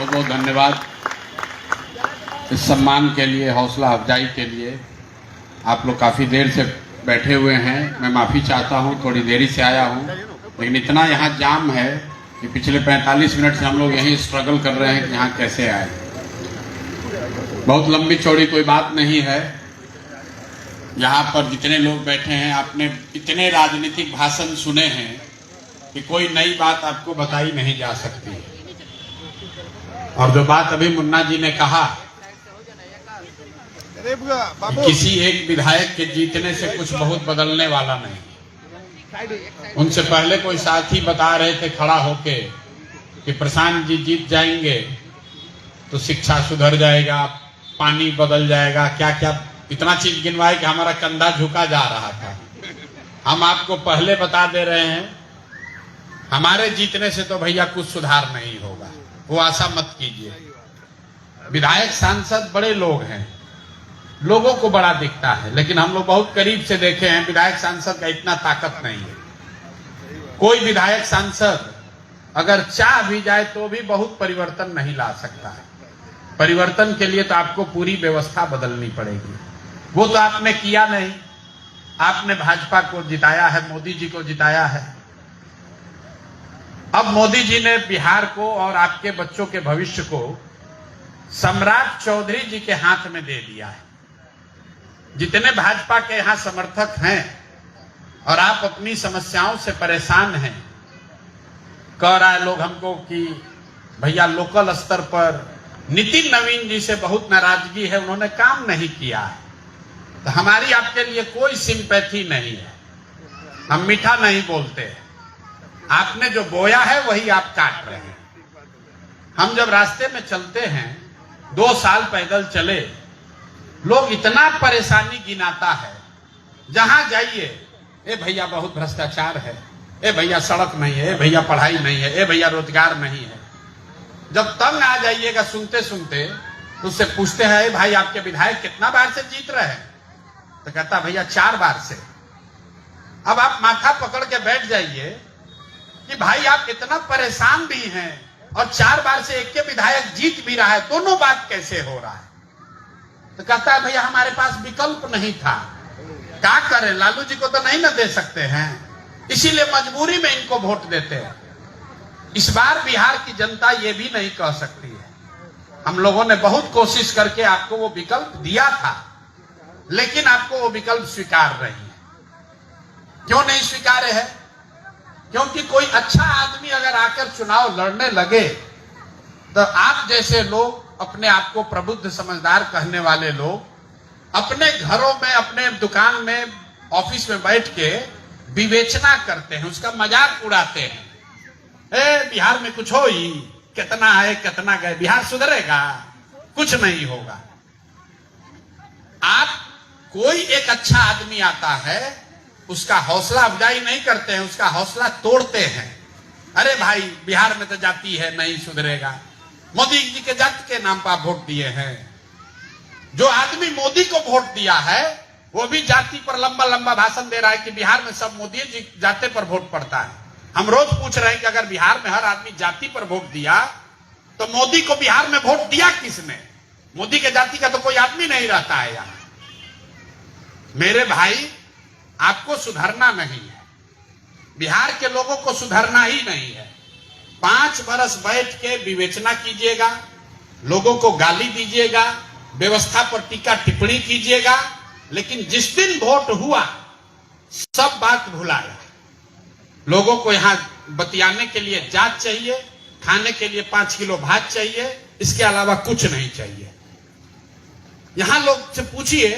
बहुत बहुत धन्यवाद इस सम्मान के लिए, हौसला अफजाई के लिए। आप लोग काफ़ी देर से बैठे हुए हैं, मैं माफ़ी चाहता हूँ, थोड़ी देरी से आया हूँ, लेकिन इतना यहाँ जाम है कि पिछले 45 मिनट से हम लोग यहीं स्ट्रगल कर रहे हैं कि यहाँ कैसे आए। बहुत लंबी चौड़ी कोई बात नहीं है। यहाँ पर जितने लोग बैठे हैं, आपने इतने राजनीतिक भाषण सुने हैं कि कोई नई बात आपको बताई नहीं जा सकती। और जो बात अभी मुन्ना जी ने कहा, किसी एक विधायक के जीतने से कुछ बहुत बदलने वाला नहीं। उनसे पहले कोई साथी बता रहे थे खड़ा होके कि प्रशांत जी जीत जाएंगे तो शिक्षा सुधर जाएगा, पानी बदल जाएगा, क्या क्या इतना चीज गिनवाए कि हमारा कंधा झुका जा रहा था। हम आपको पहले बता दे रहे हैं, हमारे जीतने से तो भैया कुछ सुधार नहीं होगा, वो आशा मत कीजिए। विधायक सांसद बड़े लोग हैं, लोगों को बड़ा दिखता है, लेकिन हम लोग बहुत करीब से देखे हैं, विधायक सांसद का इतना ताकत नहीं है। कोई विधायक सांसद अगर चाह भी जाए तो भी बहुत परिवर्तन नहीं ला सकता है। परिवर्तन के लिए तो आपको पूरी व्यवस्था बदलनी पड़ेगी। वो तो आपने किया नहीं। आपने भाजपा को जिताया है, मोदी जी को जिताया है। अब मोदी जी ने बिहार को और आपके बच्चों के भविष्य को सम्राट चौधरी जी के हाथ में दे दिया है। जितने भाजपा के यहां समर्थक हैं और आप अपनी समस्याओं से परेशान हैं, कह रहा है लोग हमको कि भैया लोकल स्तर पर नितिन नवीन जी से बहुत नाराजगी है, उन्होंने काम नहीं किया है। तो हमारी आपके लिए कोई सिंपैथी नहीं है, हम मीठा नहीं बोलते हैं। आपने जो बोया है वही आप काट रहे हैं। हम जब रास्ते में चलते हैं, 2 साल पैदल चले, लोग इतना परेशानी गिनाता है, जहां जाइए ए भैया बहुत भ्रष्टाचार है, ए भैया सड़क नहीं है, ए भैया पढ़ाई नहीं है, ए भैया रोजगार नहीं है। जब तंग आ जाइएगा सुनते सुनते, तो उससे पूछते हैं भाई आपके विधायक कितना बार से जीत रहे हैं, तो कहता भैया 4 बार से। अब आप माथा पकड़ के बैठ जाइए कि भाई आप इतना परेशान भी हैं और 4 बार से एक के विधायक जीत भी रहा है, दोनों बात कैसे हो रहा है? तो कहता है भैया हमारे पास विकल्प नहीं था, क्या करें, लालू जी को तो नहीं ना दे सकते हैं, इसीलिए मजबूरी में इनको वोट देते हैं। इस बार बिहार की जनता ये भी नहीं कह सकती है, हम लोगों ने बहुत कोशिश करके आपको वो विकल्प दिया था, लेकिन आपको वो विकल्प स्वीकार नहीं है। क्यों नहीं स्वीकारे है? क्योंकि कोई अच्छा आदमी अगर आकर चुनाव लड़ने लगे तो आप जैसे लोग, अपने आप को प्रबुद्ध समझदार कहने वाले लोग, अपने घरों में, अपने दुकान में, ऑफिस में बैठ के विवेचना करते हैं, उसका मजाक उड़ाते हैं। बिहार में कुछ हो ही, कितना है कितना गए, बिहार सुधरेगा? कुछ नहीं होगा। आप कोई एक अच्छा आदमी आता है, उसका हौसला अफजाई नहीं करते हैं, उसका हौसला तोड़ते हैं। अरे भाई बिहार में तो जाति है, नहीं सुधरेगा। मोदी जी के जाति के नाम पर वोट दिए हैं। जो आदमी मोदी को वोट दिया है वो भी जाति पर लंबा लंबा भाषण दे रहा है कि बिहार में सब मोदी जी जाति पर वोट पड़ता है। हम रोज पूछ रहे हैं कि अगर बिहार में हर आदमी जाति पर वोट दिया तो मोदी को बिहार में वोट दिया किसने? मोदी के जाति का तो कोई आदमी नहीं रहता है यहां। मेरे भाई, आपको सुधरना नहीं है, बिहार के लोगों को सुधरना ही नहीं है। 5 बरस बैठ के विवेचना कीजिएगा, लोगों को गाली दीजिएगा, व्यवस्था पर टीका टिप्पणी कीजिएगा, लेकिन जिस दिन वोट हुआ सब बात भुलाया। लोगों को यहाँ बतियाने के लिए जांच चाहिए, खाने के लिए 5 किलो भात चाहिए, इसके अलावा कुछ नहीं चाहिए। यहां लोग से पूछिए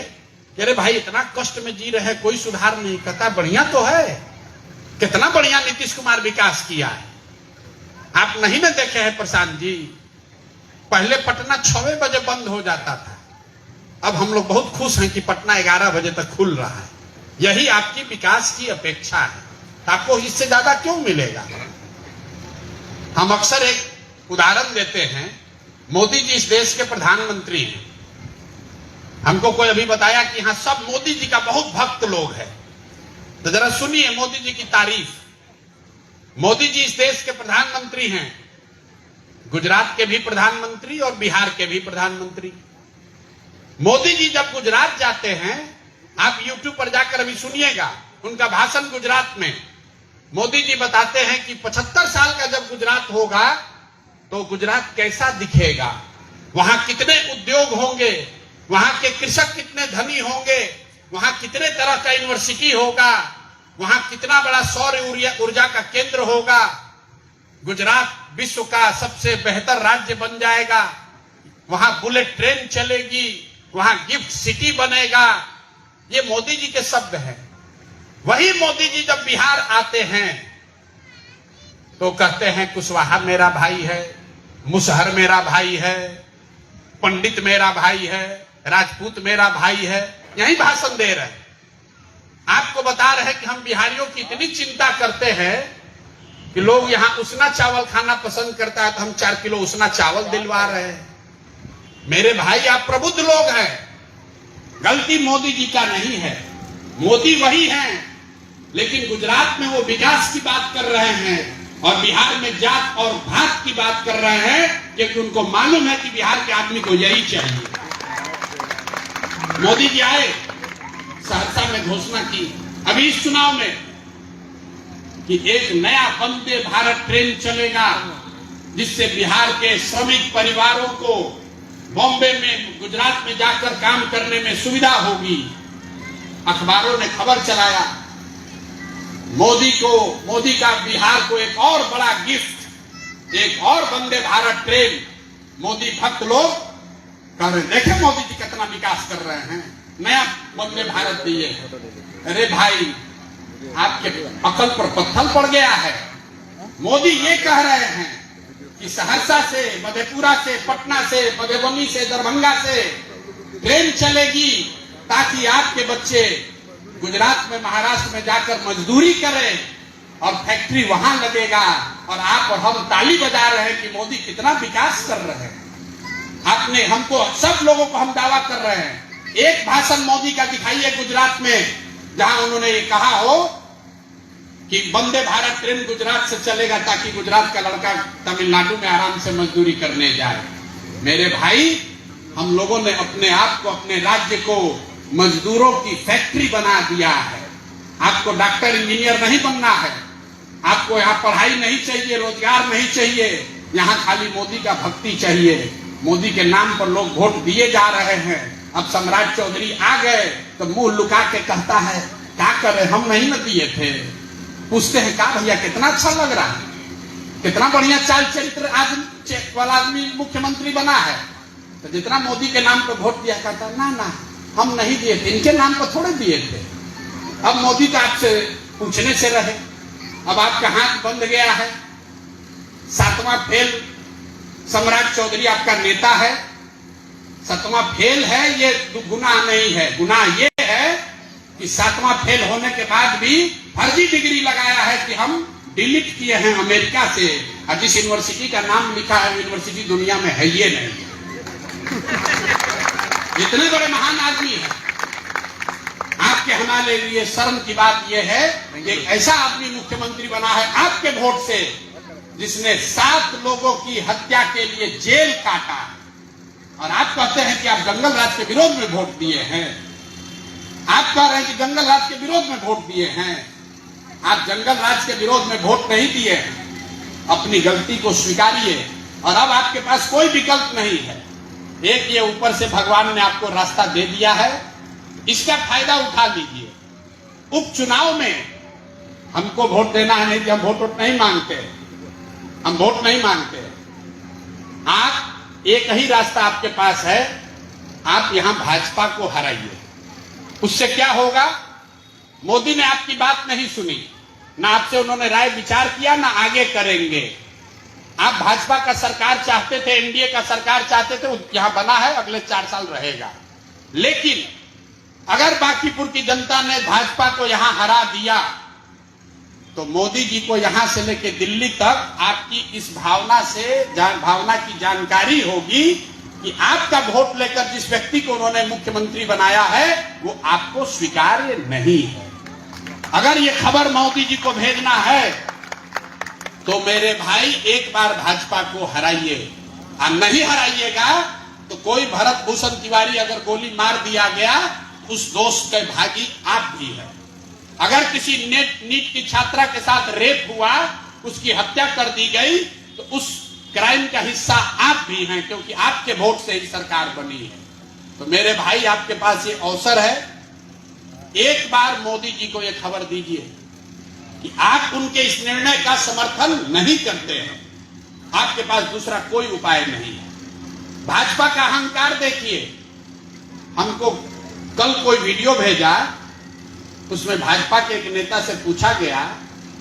कि अरे भाई इतना कष्ट में जी रहे हैं, कोई सुधार नहीं। कहता बढ़िया तो है, कितना बढ़िया नीतीश कुमार विकास किया है। आप नहीं ना देखे हैं प्रशांत जी, पहले पटना 6 बजे बंद हो जाता था, अब हम लोग बहुत खुश हैं कि पटना 11 बजे तक खुल रहा है। यही आपकी विकास की अपेक्षा है, आपको इससे ज्यादा क्यों मिलेगा? हम अक्सर एक उदाहरण देते हैं, मोदी जी इस देश के प्रधानमंत्री हैं। हमको कोई अभी बताया कि यहां सब मोदी जी का बहुत भक्त लोग हैं, तो जरा सुनिए मोदी जी की तारीफ। मोदी जी इस देश के प्रधानमंत्री हैं, गुजरात के भी प्रधानमंत्री और बिहार के भी प्रधानमंत्री। मोदी जी जब गुजरात जाते हैं, आप यूट्यूब पर जाकर अभी सुनिएगा उनका भाषण गुजरात में। मोदी जी बताते हैं कि 75 साल का जब गुजरात होगा तो गुजरात कैसा दिखेगा, वहां कितने उद्योग होंगे, वहां के कृषक कितने धनी होंगे, वहां कितने तरह का यूनिवर्सिटी होगा, वहां कितना बड़ा सौर ऊर्जा का केंद्र होगा, गुजरात विश्व का सबसे बेहतर राज्य बन जाएगा, वहां बुलेट ट्रेन चलेगी, वहां गिफ्ट सिटी बनेगा। ये मोदी जी के शब्द हैं। वही मोदी जी जब बिहार आते हैं तो कहते हैं कुशवाहा मेरा भाई है, मुसहर मेरा भाई है, पंडित मेरा भाई है, राजपूत मेरा भाई है। यही भाषण दे रहे हैं। आपको बता रहे हैं कि हम बिहारियों की इतनी चिंता करते हैं कि लोग यहां उसना चावल खाना पसंद करता है तो हम 4 किलो उसना चावल दिलवा रहे हैं। मेरे भाई, आप प्रबुद्ध लोग हैं, गलती मोदी जी का नहीं है। मोदी वही हैं, लेकिन गुजरात में वो विकास की बात कर रहे हैं और बिहार में जात और भात की बात कर रहे हैं, क्योंकि उनको मालूम है कि बिहार के आदमी को यही चाहिए। मोदी जी आए, सहरसा में घोषणा की अभी इस चुनाव में कि एक नया वंदे भारत ट्रेन चलेगा, जिससे बिहार के श्रमिक परिवारों को बॉम्बे में, गुजरात में जाकर काम करने में सुविधा होगी। अखबारों ने खबर चलाया, मोदी का बिहार को एक और बड़ा गिफ्ट, एक और वंदे भारत ट्रेन। मोदी भक्त लोग कह रहे, देखे मोदी जी कितना विकास कर रहे हैं, नया वंदे भारत दिए। अरे भाई, आपके अकल पर पत्थर पड़ गया है। मोदी ये कह रहे हैं कि सहरसा से, मधेपुरा से, पटना से, मधुबनी से, दरभंगा से ट्रेन चलेगी ताकि आपके बच्चे गुजरात में, महाराष्ट्र में जाकर मजदूरी करें और फैक्ट्री वहां लगेगा। और आप और हम ताली बजा रहे हैं कि मोदी कितना विकास कर रहे हैं। आपने हमको, सब लोगों को हम दावा कर रहे हैं, एक भाषण मोदी का दिखाइए गुजरात में जहां उन्होंने ये कहा हो कि वंदे भारत ट्रेन गुजरात से चलेगा ताकि गुजरात का लड़का तमिलनाडु में आराम से मजदूरी करने जाए। मेरे भाई, हम लोगों ने अपने आप को, अपने राज्य को मजदूरों की फैक्ट्री बना दिया है। आपको डॉक्टर इंजीनियर नहीं बनना है, आपको यहाँ पढ़ाई नहीं चाहिए, रोजगार नहीं चाहिए, यहाँ खाली मोदी का भक्ति चाहिए। मोदी के नाम पर लोग वोट दिए जा रहे हैं। अब सम्राट चौधरी आ गए तो मुंह लुका के कहता है, क्या करे, हम नहीं न दिए थे। पूछते हैं, क्या भैया कितना अच्छा लग रहा है, कितना बढ़िया चाल चरित्र वाला आदमी मुख्यमंत्री बना है। तो जितना मोदी के नाम पर वोट दिया, कहता ना हम नहीं दिए थे, इनके नाम पर थोड़े दिए थे। अब मोदी का आपसे पूछने से रहे, अब आपका हाथ बंद गया है। 7वां फेल सम्राट चौधरी आपका नेता है, 7वां फेल है। ये गुनाह नहीं है, गुनाह ये है कि 7वां फेल होने के बाद भी फर्जी डिग्री लगाया है कि हम डिलीट किए हैं अमेरिका से, और जिस यूनिवर्सिटी का नाम लिखा है यूनिवर्सिटी दुनिया में है ये नहीं। इतने बड़े महान आदमी हैं, आपके हमारे लिए शर्म की बात यह है कि एक ऐसा आदमी मुख्यमंत्री बना है आपके वोट से, जिसने 7 लोगों की हत्या के लिए जेल काटा। और आप कहते हैं कि आप जंगल राज के विरोध में वोट दिए हैं। आप कह रहे हैं कि जंगल राज के विरोध में वोट दिए हैं। आप जंगल राज के विरोध में वोट नहीं दिए, अपनी गलती को स्वीकारिए। और अब आपके पास कोई विकल्प नहीं है। एक ये ऊपर से भगवान ने आपको रास्ता दे दिया है, इसका फायदा उठा लीजिए। उपचुनाव में हमको वोट देना है, नहीं कि हम वोट नहीं मांगते, हम वोट नहीं मांगते। आप, एक ही रास्ता आपके पास है, आप यहां भाजपा को हराइए। उससे क्या होगा? मोदी ने आपकी बात नहीं सुनी, ना आपसे उन्होंने राय विचार किया, ना आगे करेंगे। आप भाजपा का सरकार चाहते थे, एनडीए का सरकार चाहते थे, यहां बना है, अगले 4 साल रहेगा। लेकिन अगर बांकीपुर की जनता ने भाजपा को यहां हरा दिया तो मोदी जी को यहां से लेकर दिल्ली तक आपकी इस भावना की जानकारी होगी कि आपका वोट लेकर जिस व्यक्ति को उन्होंने मुख्यमंत्री बनाया है वो आपको स्वीकार्य नहीं है। अगर ये खबर मोदी जी को भेजना है तो मेरे भाई एक बार भाजपा को हराइए, और नहीं हराइएगा तो कोई भरत भूषण तिवारी अगर गोली मार दिया गया, उस दोष के भागी आप भी हैं। अगर किसी नीट की छात्रा के साथ रेप हुआ, उसकी हत्या कर दी गई, तो उस क्राइम का हिस्सा आप भी हैं, क्योंकि आपके वोट से ही सरकार बनी है। तो मेरे भाई, आपके पास ये अवसर है, एक बार मोदी जी को यह खबर दीजिए कि आप उनके इस निर्णय का समर्थन नहीं करते हैं। आपके पास दूसरा कोई उपाय नहीं है। भाजपा का अहंकार देखिए। हमको कल कोई वीडियो भेजा, उसमें भाजपा के एक नेता से पूछा गया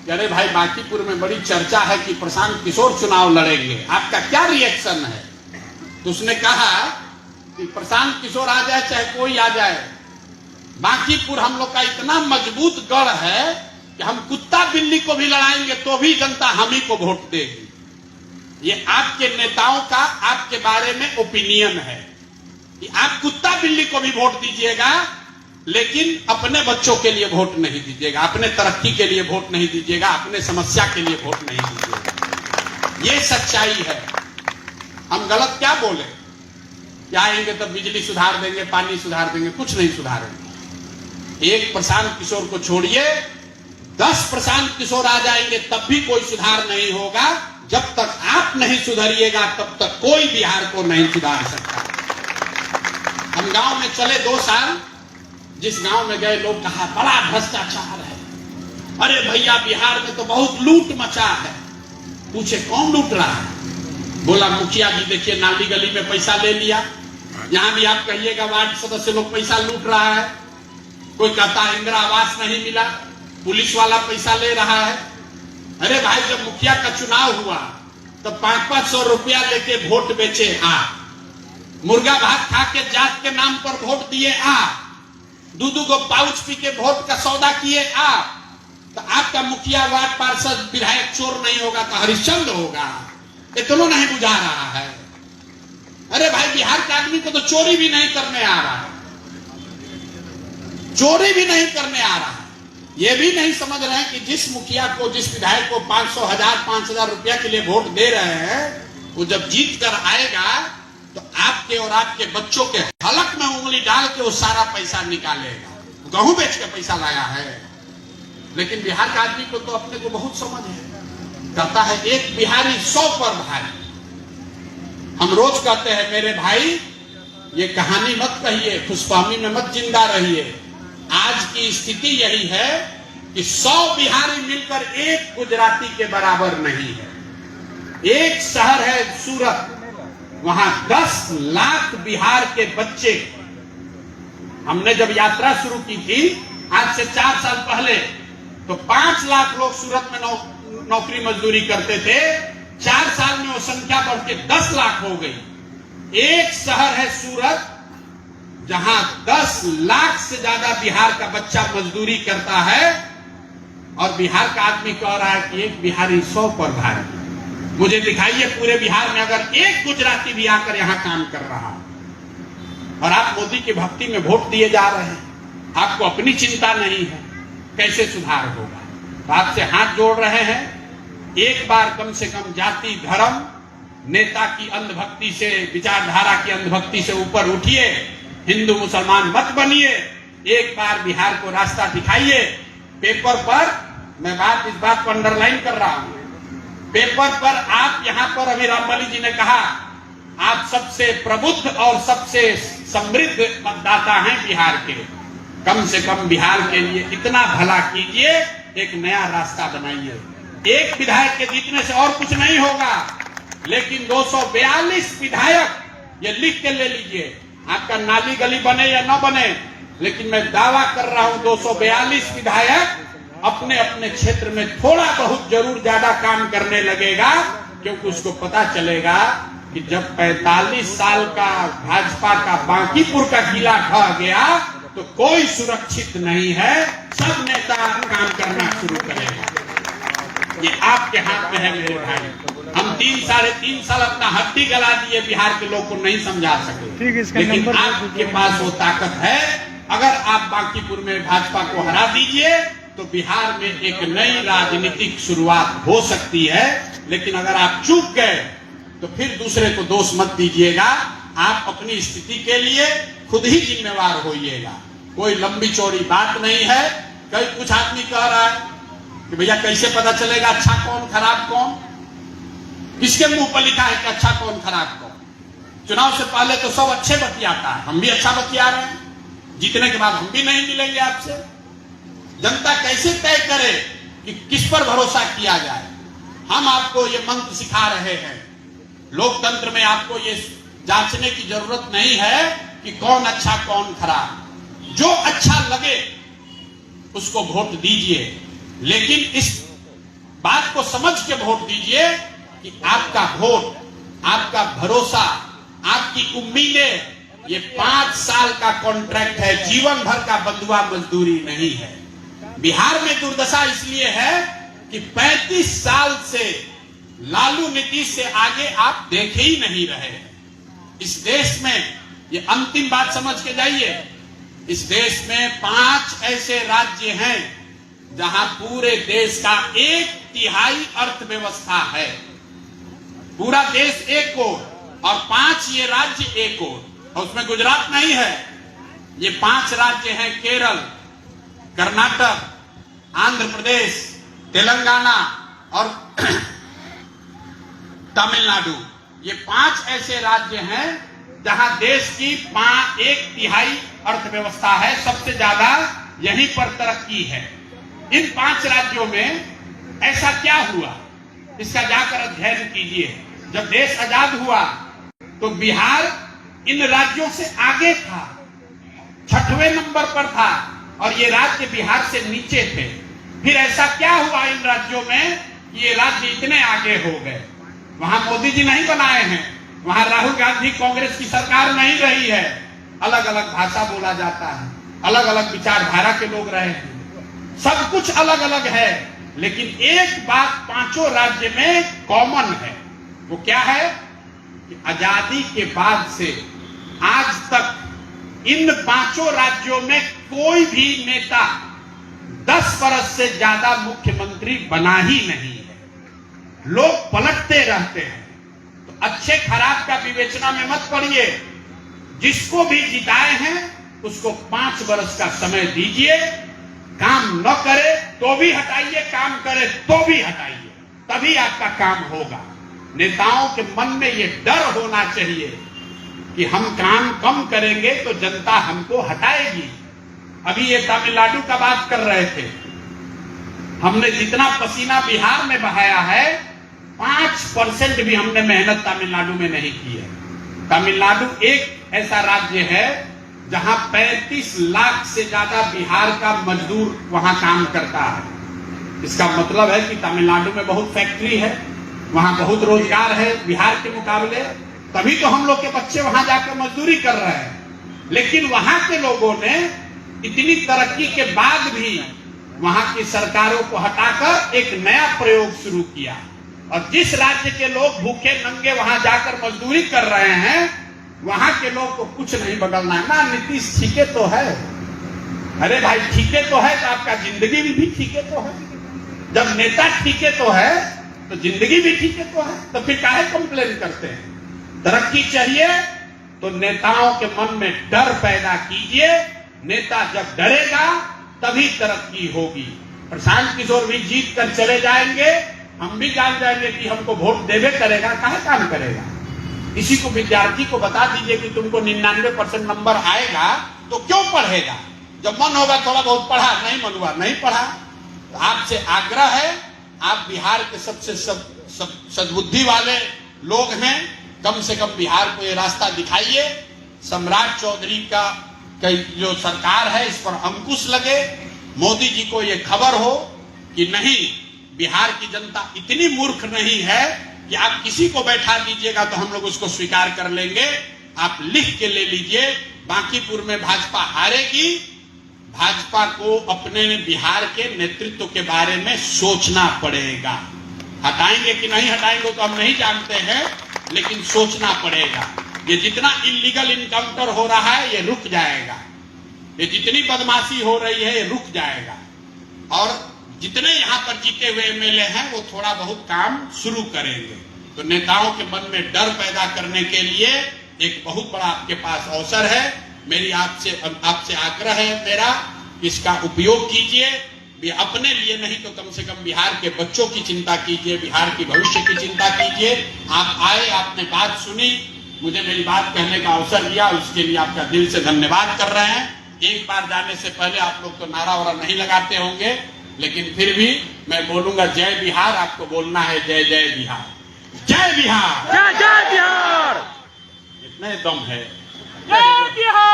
कि अरे भाई, बांकीपुर में बड़ी चर्चा है कि प्रशांत किशोर चुनाव लड़ेंगे, आपका क्या रिएक्शन है? तो उसने कहा कि प्रशांत किशोर आ जाए चाहे कोई आ जाए, बांकीपुर हम लोग का इतना मजबूत गढ़ है कि हम कुत्ता बिल्ली को भी लड़ाएंगे तो भी जनता हम ही को वोट देगी। ये आपके नेताओं का आपके बारे में ओपिनियन है कि आप कुत्ता बिल्ली को भी वोट दीजिएगा, लेकिन अपने बच्चों के लिए वोट नहीं दीजिएगा, अपने तरक्की के लिए वोट नहीं दीजिएगा, अपने समस्या के लिए वोट नहीं दीजिएगा। ये सच्चाई है। हम गलत क्या बोले? क्या आएंगे तब बिजली सुधार देंगे, पानी सुधार देंगे? कुछ नहीं सुधारेंगे। एक प्रशांत किशोर को छोड़िए, 10 प्रशांत किशोर आ जाएंगे तब भी कोई सुधार नहीं होगा। जब तक आप नहीं सुधरिएगा तब तक कोई बिहार को नहीं सुधार सकता। हम गांव में चले 2 साल, जिस गांव में गए लोग कहा बड़ा भ्रष्टाचार है, अरे भैया बिहार में तो बहुत लूट मचा है। पूछे कौन लूट रहा है? बोला मुखिया जी देखिए नाली गली में पैसा ले लिया। यहां भी आप कहिएगा वार्ड सदस्य लोग पैसा लूट रहा है। कोई कहता इंदिरा आवास नहीं मिला, पुलिस वाला पैसा ले रहा है। अरे भाई, जब मुखिया का चुनाव हुआ तो 500-500 रुपया लेके वोट बेचे आप, मुर्गा भात खा के जात के नाम पर वोट दिए आप, 2-2 गो पाउच पी के वोट का सौदा किए आप। तो आपका मुखिया, वार्ड पार्षद, विधायक चोर नहीं होगा तो हरिश्चंद्र होगा? इतना नहीं बुझा रहा है। अरे भाई, बिहार के आदमी को तो चोरी भी नहीं करने आ रहा है, चोरी भी नहीं करने आ रहा है। ये भी नहीं समझ रहे हैं कि जिस मुखिया को, जिस विधायक को 500, 1000, 5000 रुपया के लिए वोट दे रहे हैं, वो जब जीत कर आएगा तो आपके और आपके बच्चों के हलक में उंगली डाल के वो सारा पैसा निकालेगा। गेहूं बेच के पैसा लाया है। लेकिन बिहार के आदमी को तो अपने को बहुत समझ है। कहता है एक बिहारी 100 पर भारी। हम रोज कहते हैं मेरे भाई, ये कहानी मत कहिए, खुशफहमी में मत जिंदा रहिए। आज की स्थिति यही है कि 100 बिहारी मिलकर एक गुजराती के बराबर नहीं है। एक शहर है सूरत, वहां 10 लाख बिहार के बच्चे। हमने जब यात्रा शुरू की थी आज से 4 साल पहले, तो 5 लाख लोग सूरत में नौकरी मजदूरी करते थे। 4 साल में वो संख्या बढ़ के 10 लाख हो गई। एक शहर है सूरत जहां 10 लाख से ज्यादा बिहार का बच्चा मजदूरी करता है, और बिहार का आदमी कह रहा है कि एक बिहारी 100 पर भारी। मुझे दिखाइए पूरे बिहार में अगर एक गुजराती भी आकर यहां काम कर रहा, और आप मोदी की भक्ति में वोट दिए जा रहे हैं, आपको अपनी चिंता नहीं है, कैसे सुधार होगा? तो आपसे हाथ जोड़ रहे हैं, एक बार कम से कम जाति, धर्म, नेता की अंधभक्ति से, विचारधारा की अंधभक्ति से ऊपर उठिए। हिंदू मुसलमान मत बनिए। एक बार बिहार को रास्ता दिखाइए। पेपर पर, मैं इस बात को अंडरलाइन कर रहा हूं, पेपर पर आप यहां पर, अभी रामबली जी ने कहा, आप सबसे प्रबुद्ध और सबसे समृद्ध मतदाता हैं बिहार के। कम से कम बिहार के लिए इतना भला कीजिए, एक नया रास्ता बनाइए। एक विधायक के जीतने से और कुछ नहीं होगा, लेकिन 242 विधायक, ये लिख के ले लीजिए। आपका नाली गली बने या न बने, लेकिन मैं दावा कर रहा हूं 242 विधायक अपने अपने क्षेत्र में थोड़ा बहुत जरूर ज्यादा काम करने लगेगा, क्योंकि उसको पता चलेगा कि जब 45 साल का भाजपा का बांकीपुर का किला ढह गया तो कोई सुरक्षित नहीं है, सब नेता काम करना शुरू करेगा। ये आपके हाथ में है मेरे भाई। हम 3-3.5 साल अपना हड्डी गला दिए, बिहार के लोग को नहीं समझा सके, लेकिन आपके पास वो ताकत है। अगर आप बांकीपुर में भाजपा को हरा दीजिए तो बिहार में एक नई राजनीतिक शुरुआत हो सकती है। लेकिन अगर आप चूक गए तो फिर दूसरे को दोष मत दीजिएगा, आप अपनी स्थिति के लिए खुद ही जिम्मेवार होइएगा। कोई लंबी चौड़ी बात नहीं है। कई कुछ आदमी कह रहा है कि भैया कैसे पता चलेगा अच्छा कौन खराब कौन? किसके मुंह पर लिखा है कि अच्छा कौन खराब कौन? चुनाव से पहले तो सब अच्छे बतियाता है, हम भी अच्छा बतिया रहे हैं, जीतने के बाद हम भी नहीं मिलेंगे आपसे। जनता कैसे तय करे कि किस पर भरोसा किया जाए? हम आपको ये मंत्र सिखा रहे हैं। लोकतंत्र में आपको ये जांचने की जरूरत नहीं है कि कौन अच्छा कौन खराब। जो अच्छा लगे उसको वोट दीजिए, लेकिन इस बात को समझ के वोट दीजिए कि आपका वोट, आपका भरोसा, आपकी उम्मीदें ये 5 साल का कॉन्ट्रैक्ट है, जीवन भर का बंधुआ मजदूरी नहीं है। बिहार में दुर्दशा इसलिए है कि 35 साल से लालू नीतीश से आगे आप देख ही नहीं रहे। इस देश में, ये अंतिम बात समझ के जाइए, इस देश में 5 ऐसे राज्य हैं जहां पूरे देश का 1/3 अर्थव्यवस्था है। पूरा देश एक ओर और 5 ये राज्य एक ओर, और उसमें गुजरात नहीं है। ये 5 राज्य हैं केरल, कर्नाटक, आंध्र प्रदेश, तेलंगाना और तमिलनाडु। ये 5 ऐसे राज्य हैं जहां देश की 1/3 अर्थव्यवस्था है। सबसे ज्यादा यहीं पर तरक्की है। इन 5 राज्यों में ऐसा क्या हुआ, इसका जाकर अध्ययन कीजिए। जब देश आजाद हुआ तो बिहार इन राज्यों से आगे था, 6वें नंबर पर था, और ये राज्य बिहार से नीचे थे। फिर ऐसा क्या हुआ इन राज्यों में कि ये राज्य इतने आगे हो गए? वहां मोदी जी नहीं बनाए हैं, वहां राहुल गांधी कांग्रेस की सरकार नहीं रही है। अलग अलग भाषा बोला जाता है, अलग अलग विचारधारा के लोग रहे हैं, सब कुछ अलग अलग है, लेकिन एक बात 5 राज्य में कॉमन है। वो क्या है कि आजादी के बाद से आज तक इन 5 राज्यों में कोई भी नेता 10 वर्ष से ज्यादा मुख्यमंत्री बना ही नहीं है। लोग पलटते रहते हैं। तो अच्छे खराब का विवेचना में मत पड़िए। जिसको भी जिताए हैं उसको 5 वर्ष का समय दीजिए। काम न करे तो भी हटाइए, काम करे तो भी हटाइए, तभी आपका काम होगा। नेताओं के मन में ये डर होना चाहिए कि हम काम कम करेंगे तो जनता हमको हटाएगी। अभी ये तमिलनाडु का बात कर रहे थे। हमने जितना पसीना बिहार में बहाया है, 5% भी हमने मेहनत तमिलनाडु में नहीं की है। तमिलनाडु एक ऐसा राज्य है जहां 35 लाख से ज्यादा बिहार का मजदूर वहां काम करता है। इसका मतलब है कि तमिलनाडु में बहुत फैक्ट्री है, वहां बहुत रोजगार है बिहार के मुकाबले, तभी तो हम लोग के बच्चे वहां जाकर मजदूरी कर रहे हैं। लेकिन वहां के लोगों ने इतनी तरक्की के बाद भी वहां की सरकारों को हटाकर एक नया प्रयोग शुरू किया, और जिस राज्य के लोग भूखे नंगे वहां जाकर मजदूरी कर रहे हैं, वहां के लोग को कुछ नहीं बदलना है ना। नीतीश ठीके तो है, अरे भाई ठीके तो है तो आपका जिंदगी भी ठीके तो है। जब नेता ठीके तो है तो जिंदगी भी ठीके तो है, तो फिर काहे कंप्लेन करते हैं? तरक्की चाहिए तो नेताओं के मन में डर पैदा कीजिए। नेता जब डरेगा तभी तरक्की होगी। प्रशांत किशोर भी जीत कर चले जाएंगे, हम भी जान जाएंगे कि हमको वोट देवे करेगा, काहे काम करेगा। इसी को विद्यार्थी को बता दीजिए कि तुमको 99% नंबर आएगा तो क्यों पढ़ेगा। जब मन होगा थोड़ा बहुत पढ़ा, नहीं मन हुआ नहीं पढ़ा। तो आपसे आग्रह है, आप बिहार के सबसे सद्बुद्धि वाले लोग हैं, कम से कम बिहार को ये रास्ता दिखाइए। सम्राट चौधरी का जो सरकार है इस पर अंकुश लगे। मोदी जी को ये खबर हो कि नहीं, बिहार की जनता इतनी मूर्ख नहीं है कि आप किसी को बैठा दीजिएगा तो हम लोग उसको स्वीकार कर लेंगे। आप लिख के ले लीजिए, बांकीपुर में भाजपा हारेगी। भाजपा को अपने बिहार के नेतृत्व के बारे में सोचना पड़ेगा। हटाएंगे कि नहीं हटाएंगे तो हम नहीं जानते हैं, लेकिन सोचना पड़ेगा। ये जितना इलीगल इनकाउंटर हो रहा है ये रुक जाएगा, ये जितनी बदमाशी हो रही है ये रुक जाएगा। और जितने यहाँ पर जीते हुए एमएलए हैं वो थोड़ा बहुत काम शुरू करेंगे। तो नेताओं के मन में डर पैदा करने के लिए एक बहुत बड़ा आपके पास अवसर है। मेरी आपसे आग्रह है मेरा, इसका उपयोग कीजिए। अपने लिए नहीं तो कम से कम बिहार के बच्चों की चिंता कीजिए, बिहार की भविष्य की चिंता कीजिए। आप आए, आपने बात सुनी, मुझे मेरी बात कहने का अवसर दिया, उसके लिए आपका दिल से धन्यवाद कर रहे हैं। एक बार जाने से पहले आप लोग तो नारा वारा नहीं लगाते होंगे, लेकिन फिर भी मैं बोलूंगा जय बिहार। आपको बोलना है जय जय बिहार, जय बिहार, जय जय बिहार। इतने दम है। जय बिहार।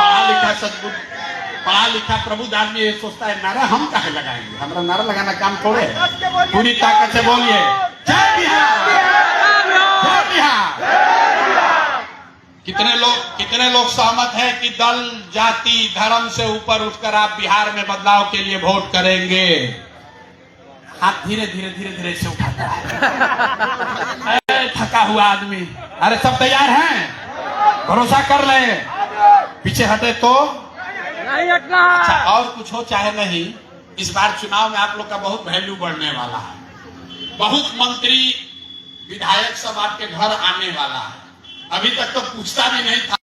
पढ़ा लिखा प्रबुद्ध आदमी ये सोचता है नारा हम काहे लगाएंगे, हमारा नारा लगाना काम थोड़े है। पूरी ताकत से बोलिए जय बिहार, जय बिहार। कितने लोग सहमत हैं कि दल जाति धर्म से ऊपर उठकर आप बिहार में बदलाव के लिए वोट करेंगे? हाथ धीरे धीरे से उठाता है थका हुआ आदमी। अरे सब तैयार हैं? भरोसा कर ले, पीछे हटे तो नहीं हटना। अच्छा, और कुछ हो चाहे नहीं, इस बार चुनाव में आप लोग का बहुत वैल्यू बढ़ने वाला है। बहुत मंत्री विधायक सब आपके घर आने वाला है। अभी तक तो पूछता भी नहीं था।